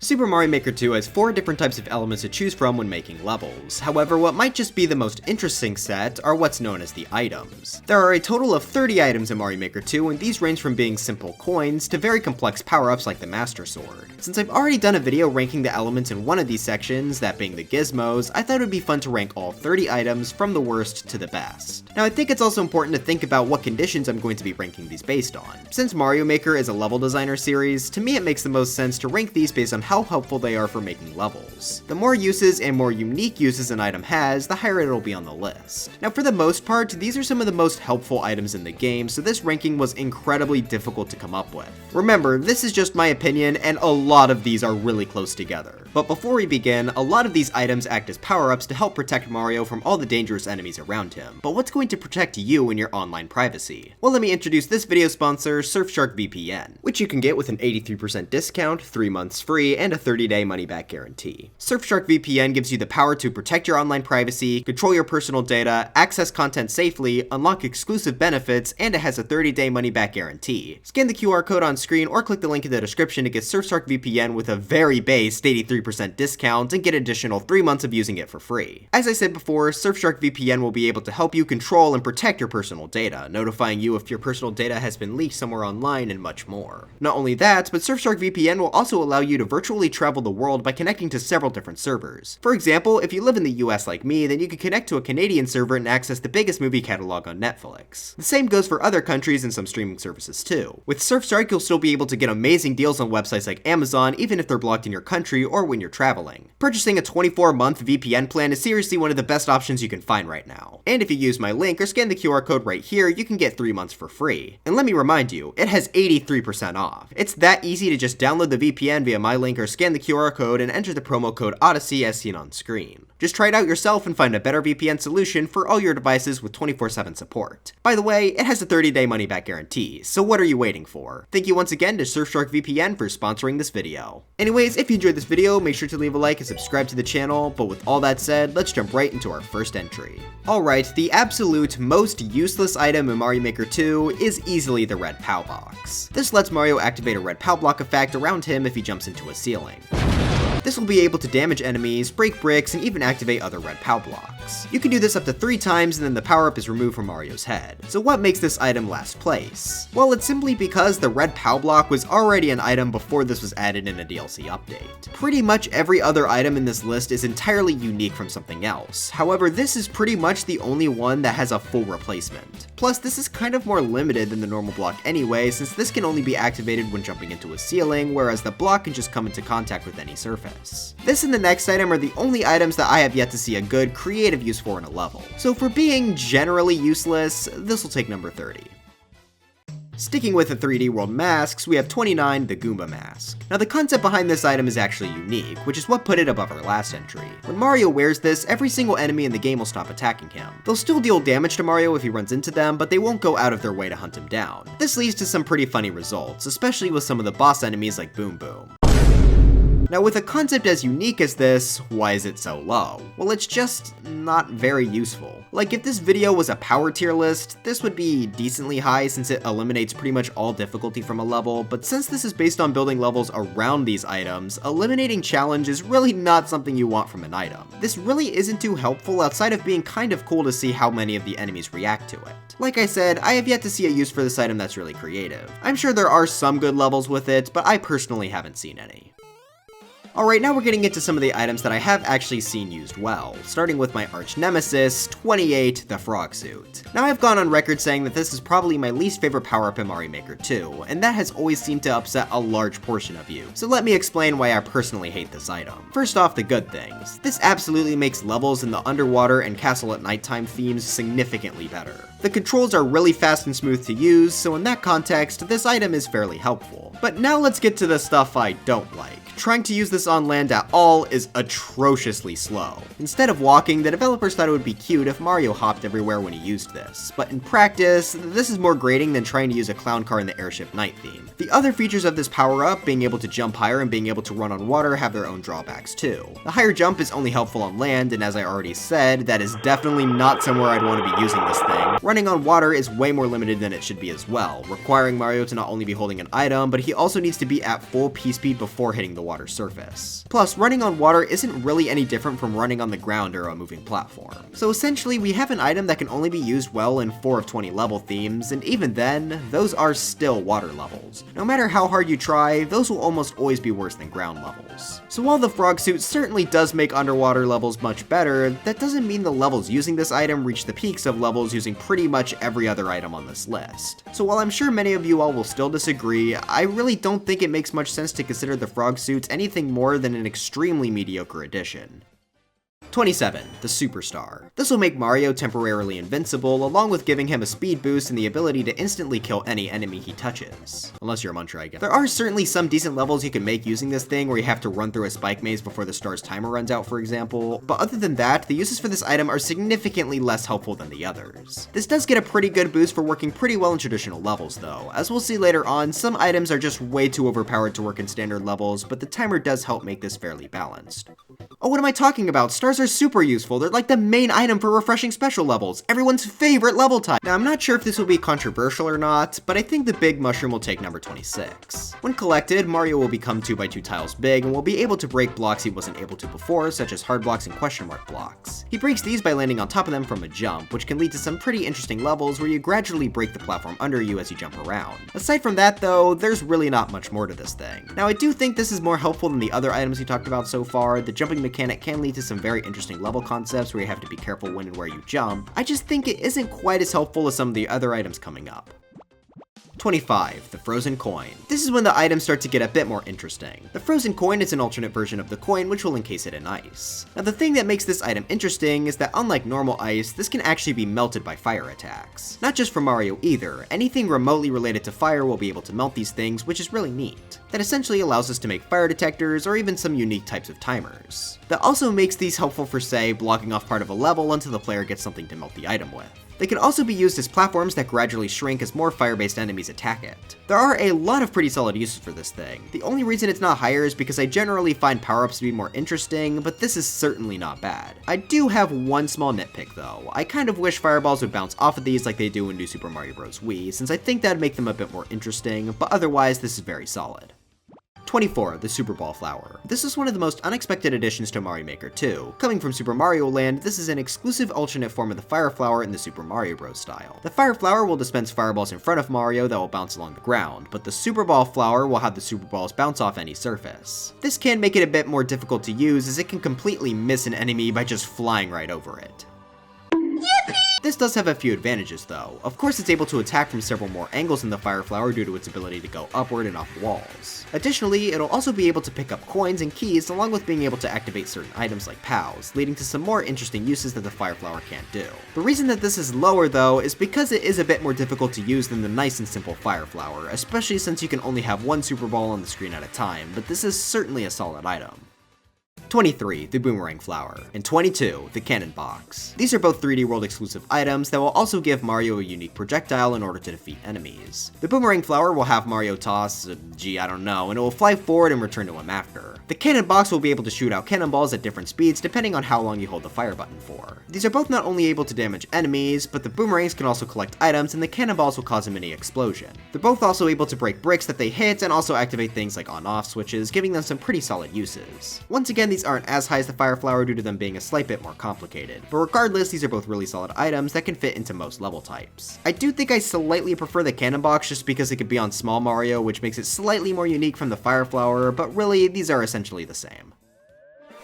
Super Mario Maker 2 has 4 different types of elements to choose from when making levels. However, what might just be the most interesting set are what's known as the items. There are a total of 30 items in Mario Maker 2, and these range from being simple coins to very complex power-ups like the Master Sword. Since I've already done a video ranking the elements in one of these sections, that being the gizmos, I thought it would be fun to rank all 30 items from the worst to the best. Now I think it's also important to think about what conditions I'm going to be ranking these based on. Since Mario Maker is a level designer series, to me it makes the most sense to rank these based on how helpful they are for making levels. The more uses and more unique uses an item has, the higher it'll be on the list. Now for the most part, these are some of the most helpful items in the game, so this ranking was incredibly difficult to come up with. Remember, this is just my opinion, and a lot of these are really close together. But before we begin, a lot of these items act as power-ups to help protect Mario from all the dangerous enemies around him. But what's going to protect you in your online privacy? Well, let me introduce this video sponsor, Surfshark VPN, which you can get with an 83% discount, 3 months free, and a 30-day money-back guarantee. Surfshark VPN gives you the power to protect your online privacy, control your personal data, access content safely, unlock exclusive benefits, and it has a 30-day money-back guarantee. Scan the QR code on screen or click the link in the description to get Surfshark VPN with a very based 83% discount and get additional 3 months of using it for free. As I said before, Surfshark VPN will be able to help you control and protect your personal data, notifying you if your personal data has been leaked somewhere online and much more. Not only that, but Surfshark VPN will also allow you to virtually travel the world by connecting to several different servers. For example, if you live in the US like me, then you can connect to a Canadian server and access the biggest movie catalog on Netflix. The same goes for other countries and some streaming services too. With Surfshark, you'll still be able to get amazing deals on websites like Amazon, even if they're blocked in your country or when you're traveling. Purchasing a 24-month VPN plan is seriously one of the best options you can find right now. And if you use my link or scan the QR code right here, you can get 3 months for free. And let me remind you, it has 83% off. It's that easy to just download the VPN via my link or scan the QR code and enter the promo code Odyssey as seen on screen. Just try it out yourself and find a better VPN solution for all your devices with 24/7 support. By the way, it has a 30-day money-back guarantee, so what are you waiting for? Thank you once again to Surfshark VPN for sponsoring this video. Anyways, if you enjoyed this video, make sure to leave a like and subscribe to the channel, but with all that said, let's jump right into our first entry. Alright, the absolute most useless item in Mario Maker 2 is easily the red POW box. This lets Mario activate a red POW block effect around him if he jumps into a ceiling. This will be able to damage enemies, break bricks, and even activate other red POW blocks. You can do this up to 3 times and then the power-up is removed from Mario's head. So what makes this item last place? Well, it's simply because the red POW block was already an item before this was added in a DLC update. Pretty much every other item in this list is entirely unique from something else. However, this is pretty much the only one that has a full replacement. Plus, this is kind of more limited than the normal block anyway, since this can only be activated when jumping into a ceiling, whereas the block can just come into contact with any surface. This and the next item are the only items that I have yet to see a good creative use for in a level. So for being generally useless, this will take number 30. Sticking with the 3D world masks, we have 29, the Goomba Mask. Now the concept behind this item is actually unique, which is what put it above our last entry. When Mario wears this, every single enemy in the game will stop attacking him. They'll still deal damage to Mario if he runs into them, but they won't go out of their way to hunt him down. This leads to some pretty funny results, especially with some of the boss enemies like Boom Boom. Now with a concept as unique as this, why is it so low? Well, it's just not very useful. Like if this video was a power tier list, this would be decently high since it eliminates pretty much all difficulty from a level, but since this is based on building levels around these items, eliminating challenge is really not something you want from an item. This really isn't too helpful outside of being kind of cool to see how many of the enemies react to it. Like I said, I have yet to see a use for this item that's really creative. I'm sure there are some good levels with it, but I personally haven't seen any. Alright, now we're getting into some of the items that I have actually seen used well, starting with my arch nemesis, 28, the frog suit. Now I've gone on record saying that this is probably my least favorite power-up in Mario Maker 2, and that has always seemed to upset a large portion of you, so let me explain why I personally hate this item. First off, the good things. This absolutely makes levels in the underwater and castle at nighttime themes significantly better. The controls are really fast and smooth to use, so in that context, this item is fairly helpful. But now let's get to the stuff I don't like. Trying to use this on land at all is atrociously slow. Instead of walking, the developers thought it would be cute if Mario hopped everywhere when he used this, but in practice, this is more grating than trying to use a clown car in the airship night theme. The other features of this power-up, being able to jump higher and being able to run on water, have their own drawbacks too. The higher jump is only helpful on land, and as I already said, that is definitely not somewhere I'd want to be using this thing. Running on water is way more limited than it should be as well, requiring Mario to not only be holding an item, but he also needs to be at full P-speed before hitting the water surface. Plus, running on water isn't really any different from running on the ground or a moving platform. So essentially, we have an item that can only be used well in 4 of 20 level themes, and even then, those are still water levels. No matter how hard you try, those will almost always be worse than ground levels. So while the frog suit certainly does make underwater levels much better, that doesn't mean the levels using this item reach the peaks of levels using pretty much every other item on this list. So while I'm sure many of you all will still disagree, I really don't think it makes much sense to consider the frog suits anything more than an extremely mediocre addition. 27. The Superstar. This will make Mario temporarily invincible, along with giving him a speed boost and the ability to instantly kill any enemy he touches. Unless you're a muncher, I guess. There are certainly some decent levels you can make using this thing where you have to run through a spike maze before the star's timer runs out, for example, but other than that, the uses for this item are significantly less helpful than the others. This does get a pretty good boost for working pretty well in traditional levels though. As we'll see later on, some items are just way too overpowered to work in standard levels, but the timer does help make this fairly balanced. Oh, what am I talking about? Stars are super useful. They're like the main item for refreshing special levels, everyone's favorite level type. Now, I'm not sure if this will be controversial or not, but I think the big mushroom will take number 26. When collected, Mario will become 2x2 tiles big and will be able to break blocks he wasn't able to before, such as hard blocks and question mark blocks. He breaks these by landing on top of them from a jump, which can lead to some pretty interesting levels where you gradually break the platform under you as you jump around. Aside from that though, there's really not much more to this thing. Now, I do think this is more helpful than the other items we talked about so far. The jumping mechanic can lead to some very interesting level concepts where you have to be careful when and where you jump. I just think it isn't quite as helpful as some of the other items coming up. 25. The Frozen Coin. This is when the items start to get a bit more interesting. The Frozen Coin is an alternate version of the coin which will encase it in ice. Now the thing that makes this item interesting is that unlike normal ice, this can actually be melted by fire attacks. Not just for Mario either, anything remotely related to fire will be able to melt these things, which is really neat. That essentially allows us to make fire detectors or even some unique types of timers. That also makes these helpful for, say, blocking off part of a level until the player gets something to melt the item with. They can also be used as platforms that gradually shrink as more fire-based enemies attack it. There are a lot of pretty solid uses for this thing. The only reason it's not higher is because I generally find power-ups to be more interesting, but this is certainly not bad. I do have one small nitpick though. I kind of wish fireballs would bounce off of these like they do in New Super Mario Bros. Wii, since I think that'd make them a bit more interesting, but otherwise this is very solid. 24. The Super Ball Flower. This is one of the most unexpected additions to Mario Maker 2. Coming from Super Mario Land, this is an exclusive alternate form of the Fire Flower in the Super Mario Bros. Style. The Fire Flower will dispense fireballs in front of Mario that will bounce along the ground, but the Super Ball Flower will have the Super Balls bounce off any surface. This can make it a bit more difficult to use as it can completely miss an enemy by just flying right over it. This does have a few advantages though. Of course it's able to attack from several more angles than the Fire Flower due to its ability to go upward and off walls. Additionally, it'll also be able to pick up coins and keys along with being able to activate certain items like POWs, leading to some more interesting uses that the Fire Flower can't do. The reason that this is lower though is because it is a bit more difficult to use than the nice and simple Fire Flower, especially since you can only have one Super Ball on the screen at a time, but this is certainly a solid item. 23. The Boomerang Flower, and 22. The Cannon Box. These are both 3D World exclusive items that will also give Mario a unique projectile in order to defeat enemies. The Boomerang Flower will have Mario toss, I don't know, and it will fly forward and return to him after. The Cannon Box will be able to shoot out cannonballs at different speeds depending on how long you hold the fire button for. These are both not only able to damage enemies, but the boomerangs can also collect items and the cannonballs will cause a mini explosion. They're both also able to break bricks that they hit and also activate things like on-off switches, giving them some pretty solid uses. Once again, these aren't as high as the Fire Flower due to them being a slight bit more complicated, but regardless, these are both really solid items that can fit into most level types. I do think I slightly prefer the Cannon Box just because it could be on Small Mario, which makes it slightly more unique from the Fire Flower, but really, these are essentially the same.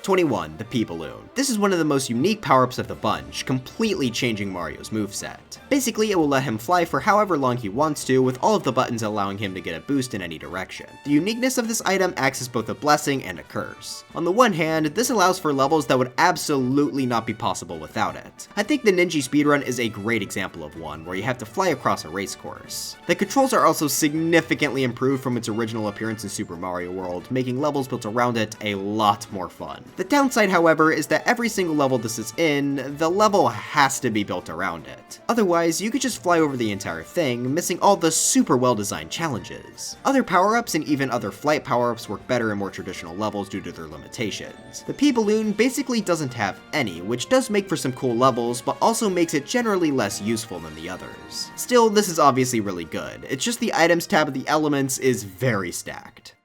21. The P-Balloon. This is one of the most unique power-ups of the bunch, completely changing Mario's moveset. Basically, it will let him fly for however long he wants to, with all of the buttons allowing him to get a boost in any direction. The uniqueness of this item acts as both a blessing and a curse. On the one hand, this allows for levels that would absolutely not be possible without it. I think the Ninja speedrun is a great example of one, where you have to fly across a race course. The controls are also significantly improved from its original appearance in Super Mario World, making levels built around it a lot more fun. The downside, however, is that every single level this is in, the level has to be built around it. Otherwise, you could just fly over the entire thing, missing all the super well-designed challenges. Other power-ups and even other flight power-ups work better in more traditional levels due to their limitations. The P-Balloon basically doesn't have any, which does make for some cool levels, but also makes it generally less useful than the others. Still, this is obviously really good. It's just the items tab of the elements is very stacked.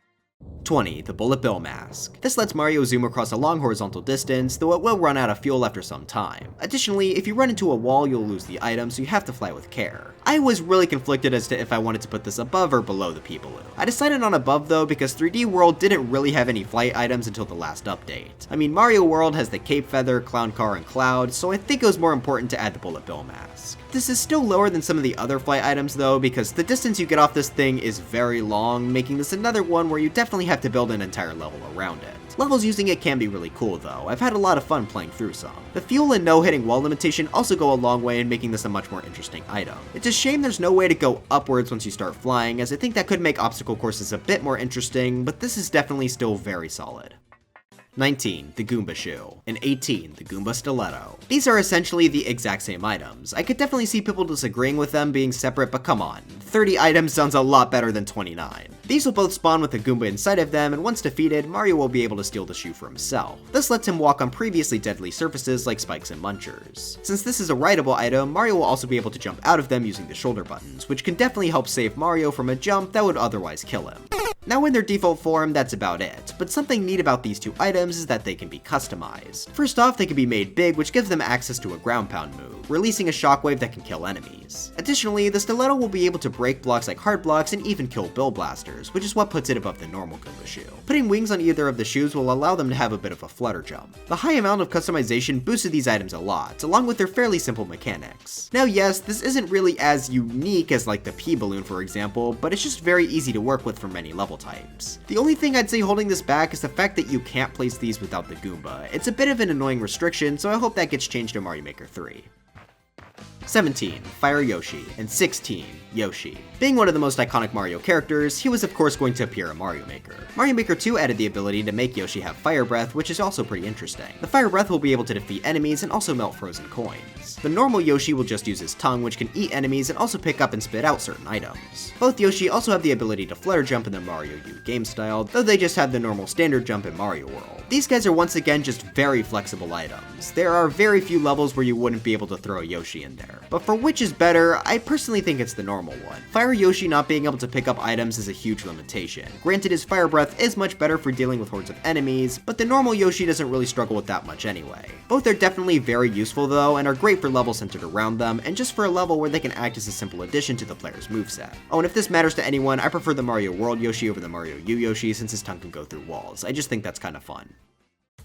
20. The Bullet Bill Mask. This lets Mario zoom across a long horizontal distance, though it will run out of fuel after some time. Additionally, if you run into a wall, you'll lose the item, so you have to fly with care. I was really conflicted as to if I wanted to put this above or below the P-Balloon. I decided on above though because 3D World didn't really have any flight items until the last update. I mean, Mario World has the Cape Feather, Clown Car, and Cloud, so I think it was more important to add the Bullet Bill Mask. This is still lower than some of the other flight items though, because the distance you get off this thing is very long, making this another one where you definitely have to build an entire level around it. Levels using it can be really cool though, I've had a lot of fun playing through some. The fuel and no hitting wall limitation also go a long way in making this a much more interesting item. It's a shame there's no way to go upwards once you start flying, as I think that could make obstacle courses a bit more interesting, but this is definitely still very solid. 19. The Goomba Shoe, and 18. The Goomba Stiletto. These are essentially the exact same items. I could definitely see people disagreeing with them being separate, but come on, 30 items sounds a lot better than 29. These will both spawn with a Goomba inside of them, and once defeated, Mario will be able to steal the shoe for himself. This lets him walk on previously deadly surfaces like spikes and munchers. Since this is a rideable item, Mario will also be able to jump out of them using the shoulder buttons, which can definitely help save Mario from a jump that would otherwise kill him. Now in their default form, that's about it, but something neat about these two items is that they can be customized. First off, they can be made big, which gives them access to a ground pound move, releasing a shockwave that can kill enemies. Additionally, the stiletto will be able to break blocks like hard blocks and even kill bill blasters, which is what puts it above the normal Goomba shoe. Putting wings on either of the shoes will allow them to have a bit of a flutter jump. The high amount of customization boosted these items a lot, along with their fairly simple mechanics. Now yes, this isn't really as unique as like the P-Balloon for example, but it's just very easy to work with for many level types. The only thing I'd say holding this back is the fact that you can't place these without the Goomba. It's a bit of an annoying restriction, so I hope that gets changed in Mario Maker 3. 17. Fire Yoshi, and 16. Yoshi. Being one of the most iconic Mario characters, he was of course going to appear in Mario Maker. Mario Maker 2 added the ability to make Yoshi have fire breath, which is also pretty interesting. The fire breath will be able to defeat enemies and also melt frozen coins. The normal Yoshi will just use his tongue, which can eat enemies and also pick up and spit out certain items. Both Yoshi also have the ability to flutter jump in the Mario U game style, though they just have the normal standard jump in Mario World. These guys are once again just very flexible items. There are very few levels where you wouldn't be able to throw a Yoshi in there. But for which is better, I personally think it's the normal one. Fire Yoshi not being able to pick up items is a huge limitation. Granted, his fire breath is much better for dealing with hordes of enemies, but the normal Yoshi doesn't really struggle with that much anyway. Both are definitely very useful though, and are great for levels centered around them, and just for a level where they can act as a simple addition to the player's moveset. Oh, and if this matters to anyone, I prefer the Mario World Yoshi over the Mario U Yoshi since his tongue can go through walls. I just think that's kind of fun.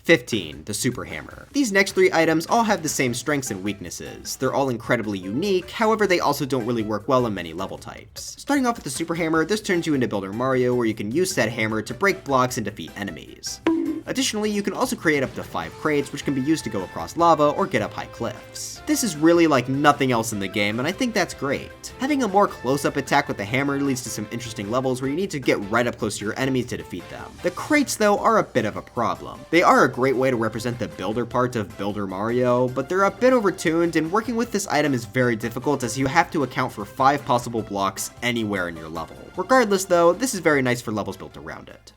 15. The Super Hammer. These next three items all have the same strengths and weaknesses. They're all incredibly unique, however they also don't really work well in many level types. Starting off with the Super Hammer, this turns you into Builder Mario where you can use said hammer to break blocks and defeat enemies. Additionally, you can also create up to 5 crates which can be used to go across lava or get up high cliffs. This is really like nothing else in the game, and I think that's great. Having a more close-up attack with the hammer leads to some interesting levels where you need to get right up close to your enemies to defeat them. The crates though are a bit of a problem. They are a great way to represent the builder part of Builder Mario, but they're a bit overtuned, and working with this item is very difficult as you have to account for 5 possible blocks anywhere in your level. Regardless though, this is very nice for levels built around it.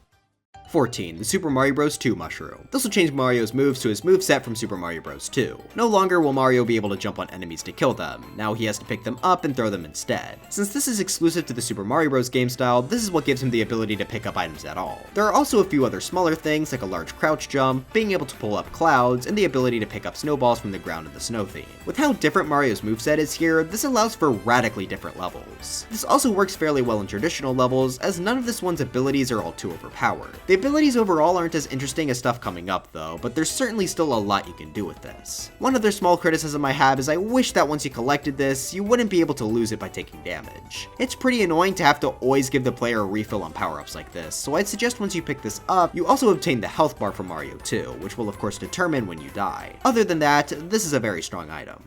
14. The Super Mario Bros. 2 Mushroom. This will change Mario's moves to his moveset from Super Mario Bros. 2. No longer will Mario be able to jump on enemies to kill them, now he has to pick them up and throw them instead. Since this is exclusive to the Super Mario Bros. Game style, this is what gives him the ability to pick up items at all. There are also a few other smaller things like a large crouch jump, being able to pull up clouds, and the ability to pick up snowballs from the ground in the snow theme. With how different Mario's moveset is here, this allows for radically different levels. This also works fairly well in traditional levels, as none of this one's abilities are all too overpowered. The abilities overall aren't as interesting as stuff coming up though, but there's certainly still a lot you can do with this. One other small criticism I have is I wish that once you collected this, you wouldn't be able to lose it by taking damage. It's pretty annoying to have to always give the player a refill on power-ups like this, so I'd suggest once you pick this up, you also obtain the health bar from Mario 2, which will of course determine when you die. Other than that, this is a very strong item.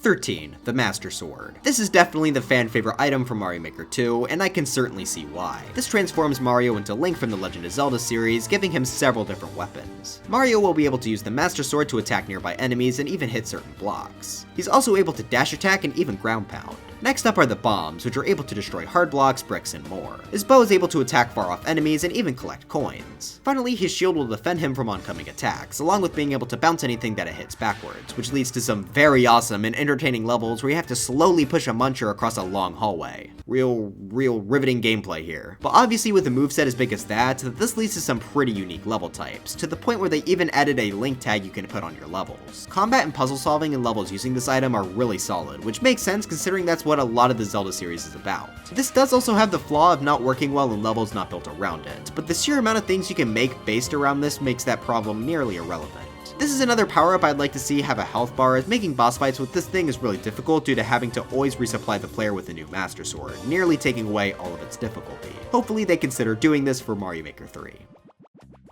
13. The Master Sword. This is definitely the fan favorite item from Mario Maker 2, and I can certainly see why. This transforms Mario into Link from the Legend of Zelda series, giving him several different weapons. Mario will be able to use the Master Sword to attack nearby enemies and even hit certain blocks. He's also able to dash attack and even ground pound. Next up are the bombs, which are able to destroy hard blocks, bricks, and more. His bow is able to attack far off enemies and even collect coins. Finally, his shield will defend him from oncoming attacks, along with being able to bounce anything that it hits backwards, which leads to some very awesome and entertaining levels where you have to slowly push a muncher across a long hallway. Real riveting gameplay here. But obviously with a moveset as big as that, this leads to some pretty unique level types, to the point where they even added a link tag you can put on your levels. Combat and puzzle solving in levels using this item are really solid, which makes sense considering that's what a lot of the Zelda series is about. This does also have the flaw of not working well in levels not built around it, but the sheer amount of things you can make based around this makes that problem nearly irrelevant. This is another power-up I'd like to see have a health bar, as making boss fights with this thing is really difficult due to having to always resupply the player with a new Master Sword, nearly taking away all of its difficulty. Hopefully they consider doing this for Mario Maker 3.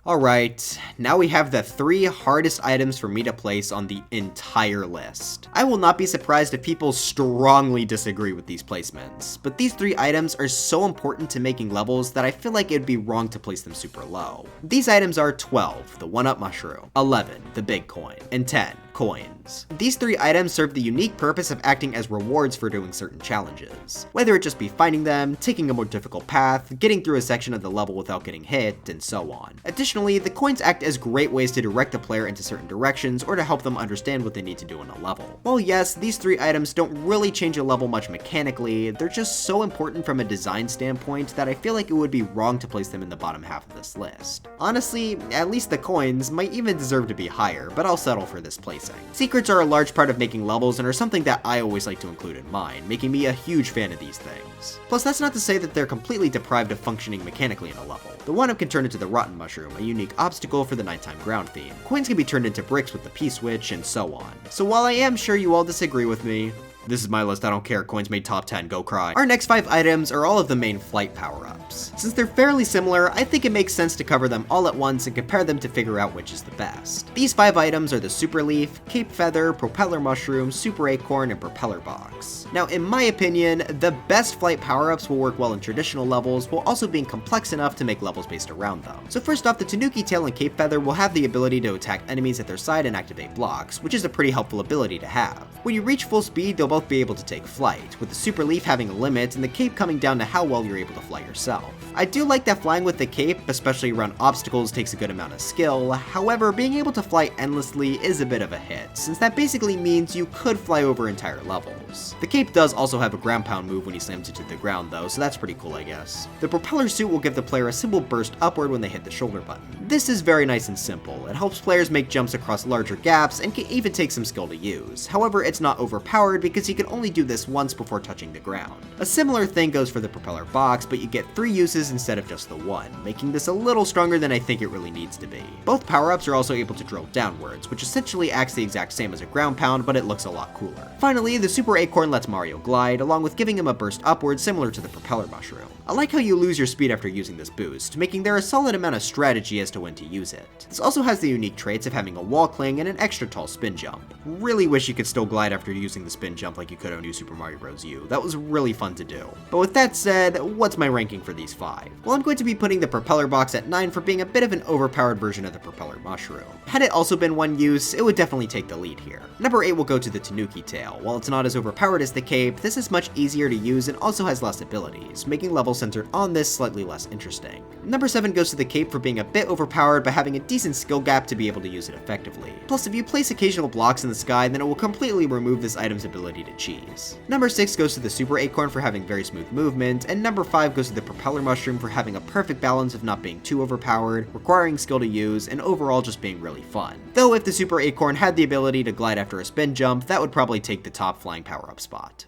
Alright, now we have the 3 hardest items for me to place on the entire list. I will not be surprised if people strongly disagree with these placements, but these 3 items are so important to making levels that I feel like it'd be wrong to place them super low. These items are 12, the 1-up mushroom, 11, the big coin, and 10, coins. These 3 items serve the unique purpose of acting as rewards for doing certain challenges, whether it just be finding them, taking a more difficult path, getting through a section of the level without getting hit, and so on. Additionally, the coins act as great ways to direct the player into certain directions or to help them understand what they need to do in a level. While yes, these 3 items don't really change a level much mechanically, they're just so important from a design standpoint that I feel like it would be wrong to place them in the bottom half of this list. Honestly, at least the coins might even deserve to be higher, but I'll settle for this placing. Secrets are a large part of making levels and are something that I always like to include in mine, making me a huge fan of these things. Plus, that's not to say that they're completely deprived of functioning mechanically in a level. The 1-up can turn into the Rotten Mushroom, a unique obstacle for the nighttime ground theme. Coins can be turned into bricks with the P-switch, and so on. So while I am sure you all disagree with me, this is my list, I don't care, coins made top 10, go cry. Our next 5 items are all of the main flight power-ups. Since they're fairly similar, I think it makes sense to cover them all at once and compare them to figure out which is the best. These 5 items are the Super Leaf, Cape Feather, Propeller Mushroom, Super Acorn, and Propeller Box. Now, in my opinion, the best flight power-ups will work well in traditional levels, while also being complex enough to make levels based around them. So first off, the Tanuki Tail and Cape Feather will have the ability to attack enemies at their side and activate blocks, which is a pretty helpful ability to have. When you reach full speed, they'll both be able to take flight, with the Super Leaf having a limit and the Cape coming down to how well you're able to fly yourself. I do like that flying with the Cape, especially around obstacles, takes a good amount of skill. However, being able to fly endlessly is a bit of a hit, since that basically means you could fly over entire levels. The Cape does also have a ground pound move when he slams it to the ground though, so that's pretty cool I guess. The Propeller Suit will give the player a simple burst upward when they hit the shoulder button. This is very nice and simple. It helps players make jumps across larger gaps and can even take some skill to use. However, it's not overpowered because you can only do this once before touching the ground. A similar thing goes for the Propeller Box, but you get 3 uses instead of just the 1, making this a little stronger than I think it really needs to be. Both power-ups are also able to drill downwards, which essentially acts the exact same as a ground pound, but it looks a lot cooler. Finally, the Super Acorn lets Mario glide, along with giving him a burst upwards similar to the Propeller Mushroom. I like how you lose your speed after using this boost, making there a solid amount of strategy as to when to use it. This also has the unique traits of having a wall cling and an extra tall spin jump. Really wish you could still glide after using the spin jump like you could on New Super Mario Bros. U. That was really fun to do. But with that said, what's my ranking for these 5? Well, I'm going to be putting the Propeller Box at 9 for being a bit of an overpowered version of the Propeller Mushroom. Had it also been one use, it would definitely take the lead here. Number 8 will go to the Tanuki Tail. While it's not as overpowered as the Cape, this is much easier to use and also has less abilities, making levels centered on this slightly less interesting. Number 7 goes to the Cape for being a bit overpowered but having a decent skill gap to be able to use it effectively. Plus, if you place occasional blocks in the sky, then it will completely remove this item's ability to cheese. Number 6 goes to the Super Acorn for having very smooth movement, and number 5 goes to the Propeller Mushroom for having a perfect balance of not being too overpowered, requiring skill to use, and overall just being really fun. Though if the Super Acorn had the ability to glide after a spin jump, that would probably take the top flying power-up spot.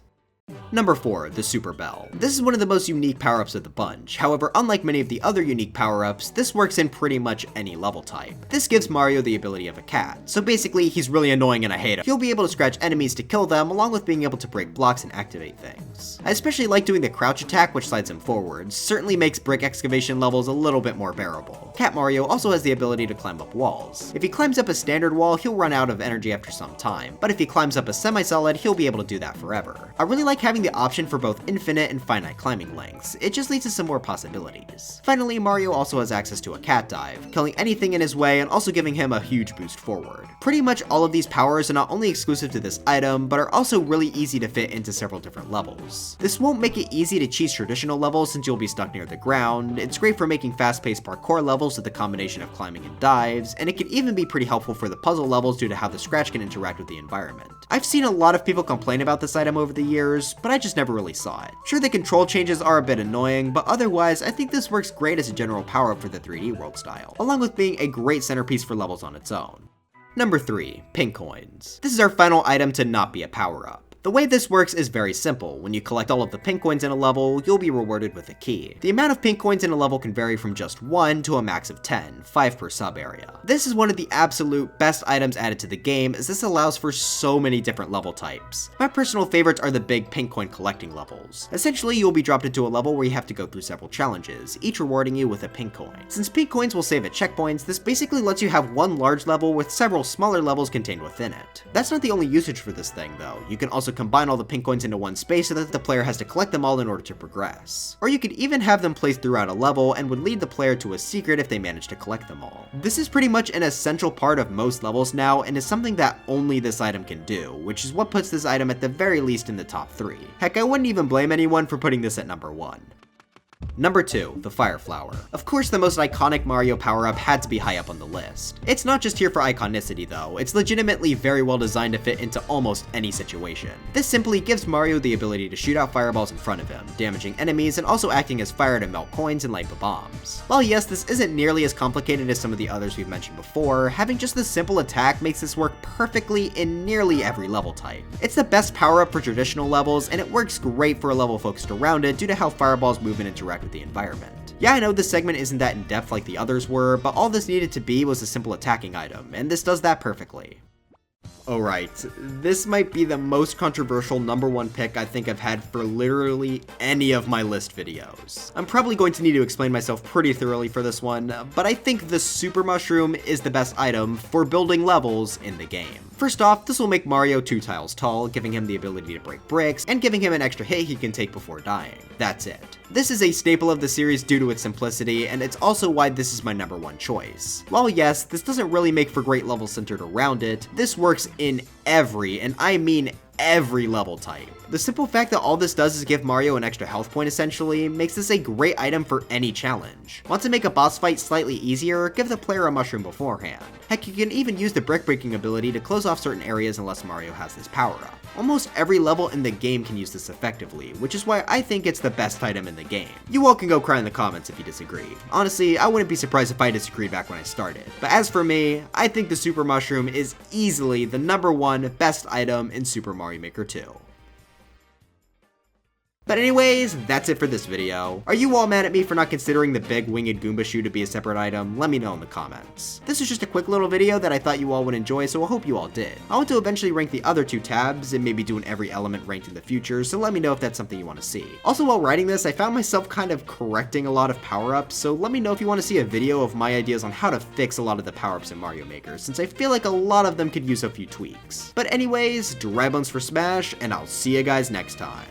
Number 4, the Super Bell. This is one of the most unique power-ups of the bunch. However, unlike many of the other unique power-ups, this works in pretty much any level type. This gives Mario the ability of a cat, so basically he's really annoying and I hate him. He'll be able to scratch enemies to kill them, along with being able to break blocks and activate things. I especially like doing the crouch attack, which slides him forwards. Certainly makes brick excavation levels a little bit more bearable. Cat Mario also has the ability to climb up walls. If he climbs up a standard wall, he'll run out of energy after some time, but if he climbs up a semi-solid, he'll be able to do that forever. I really like like having the option for both infinite and finite climbing lengths, it just leads to some more possibilities. Finally, Mario also has access to a cat dive, killing anything in his way and also giving him a huge boost forward. Pretty much all of these powers are not only exclusive to this item, but are also really easy to fit into several different levels. This won't make it easy to cheese traditional levels since you'll be stuck near the ground. It's great for making fast-paced parkour levels with a combination of climbing and dives, and it can even be pretty helpful for the puzzle levels due to how the scratch can interact with the environment. I've seen a lot of people complain about this item over the years, but I just never really saw it. Sure, the control changes are a bit annoying, but otherwise I think this works great as a general power-up for the 3D world style, along with being a great centerpiece for levels on its own. Number 3. Pink coins. This is our final item to not be a power-up. The way this works is very simple. When you collect all of the pink coins in a level, you'll be rewarded with a key. The amount of pink coins in a level can vary from just 1 to a max of 10, 5 per sub area. This is one of the absolute best items added to the game, as this allows for so many different level types. My personal favorites are the big pink coin collecting levels. Essentially, you'll be dropped into a level where you have to go through several challenges, each rewarding you with a pink coin. Since pink coins will save at checkpoints, this basically lets you have one large level with several smaller levels contained within it. That's not the only usage for this thing though. You can also combine all the pink coins into one space so that the player has to collect them all in order to progress. Or you could even have them placed throughout a level and would lead the player to a secret if they manage to collect them all. This is pretty much an essential part of most levels now and is something that only this item can do, which is what puts this item at the very least in the top 3. Heck, I wouldn't even blame anyone for putting this at number 1. Number 2, the Fire Flower. Of course, the most iconic Mario power-up had to be high up on the list. It's not just here for iconicity though, it's legitimately very well designed to fit into almost any situation. This simply gives Mario the ability to shoot out fireballs in front of him, damaging enemies and also acting as fire to melt coins and light the bombs. While yes, this isn't nearly as complicated as some of the others we've mentioned before, having just this simple attack makes this work perfectly in nearly every level type. It's the best power-up for traditional levels, and it works great for a level focused around it due to how fireballs move and interact with the environment. Yeah, I know this segment isn't that in depth like the others were, but all this needed to be was a simple attacking item, and this does that perfectly. Alright, this might be the most controversial number 1 pick I think I've had for literally any of my list videos. I'm probably going to need to explain myself pretty thoroughly for this one, but I think the Super Mushroom is the best item for building levels in the game. First off, this will make Mario 2 tiles tall, giving him the ability to break bricks, and giving him an extra hit he can take before dying. That's it. This is a staple of the series due to its simplicity, and it's also why this is my number 1 choice. While yes, this doesn't really make for great levels centered around it, this works in every, and I mean every level type. The simple fact that all this does is give Mario an extra health point essentially makes this a great item for any challenge. Want to make a boss fight slightly easier? Give the player a mushroom beforehand. Heck, you can even use the brick breaking ability to close off certain areas unless Mario has this power up. Almost every level in the game can use this effectively, which is why I think it's the best item in the game. You all can go cry in the comments if you disagree. Honestly, I wouldn't be surprised if I disagreed back when I started. But as for me, I think the Super Mushroom is easily the number 1 best item in Super Mario Maker 2. But anyways, that's it for this video. Are you all mad at me for not considering the big winged Goomba shoe to be a separate item? Let me know in the comments. This is just a quick little video that I thought you all would enjoy, so I hope you all did. I want to eventually rank the other 2 tabs and maybe do an every element ranked in the future, so let me know if that's something you want to see. Also, while writing this, I found myself kind of correcting a lot of power-ups, so let me know if you want to see a video of my ideas on how to fix a lot of the power-ups in Mario Maker, since I feel like a lot of them could use a few tweaks. But anyways, dry bones for Smash, and I'll see you guys next time.